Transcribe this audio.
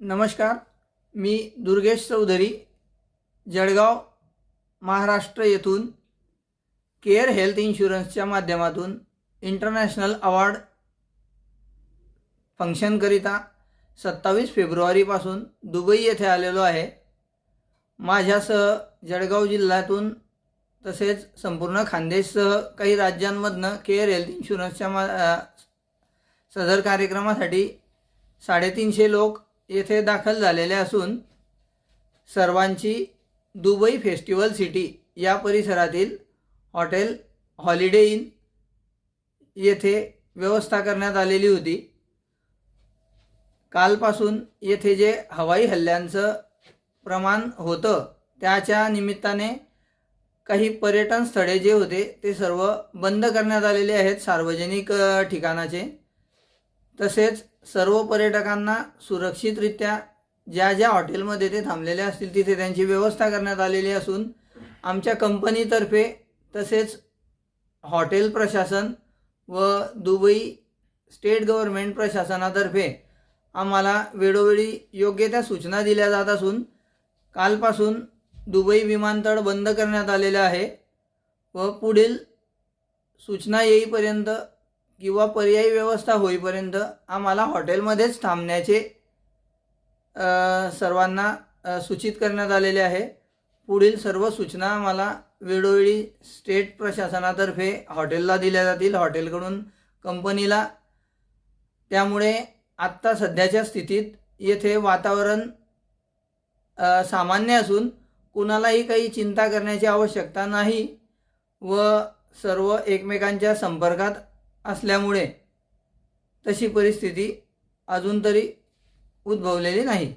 नमस्कार, मी दुर्गेश चौधरी जळगाव महाराष्ट्र येथून care health इन्शुरन्सच्या माध्यमातून इंटरनॅशनल अवॉर्ड फंक्शनकरिता 27 फेब्रुवारीपासून दुबई येथे आलेलो आहे। माझ्यासह जळगाव जिल्ह्यातून तसेच संपूर्ण खानदेशसह काही राज्यांमधनं केअर हेल्थ इन्शुरन्सच्या सदर कार्यक्रमासाठी 350 लोक येथे दाखल झालेले असून सर्वांची दुबई फेस्टिवल सिटी या परिसरातील हॉटेल हॉलिडे इन येथे व्यवस्था करण्यात आलेली होती। कालपासून येथे जे हवाई हल्ल्यांचं प्रमाण होतं त्याच्या निमित्ताने काही पर्यटन स्थळे जे होते ते सर्व बंद करण्यात आलेले आहेत सार्वजनिक ठिकाणाचे। तसेच सर्व पर्यटकांना सुरक्षितरित्या ज्या ज्या हॉटेलमध्ये ते थांबलेले असतील तिथे त्यांची व्यवस्था करण्यात आलेली असून आमच्या कंपनीतर्फे तसेच हॉटेल प्रशासन व दुबई स्टेट गव्हर्नमेंट प्रशासनातर्फे आम्हाला वेळोवेळी योग्य त्या सूचना दिल्या जात असून कालपासून दुबई विमानतळ बंद करण्यात आलेले आहे व पुढील सूचना येईपर्यंत किंवा पर्यायी व्यवस्था होईपर्यंत आम्हाला हॉटेलमध्येच थांबण्याचे सर्वांना सूचित करण्यात आलेले आहे। पुढील सर्व सूचना आम्हाला वेळोवेळी स्टेट प्रशासनातर्फे हॉटेलला दिल्या जातील, हॉटेलकडून कंपनीला। त्यामुळे आत्ता सध्याच्या स्थितीत येथे वातावरण सामान्य असून कुणालाही काही चिंता करण्याची आवश्यकता नाही व सर्व एकमेकांच्या संपर्कात असल्यामुळे तशी परिस्थिती अजून तरी उद्भवलेली नाही।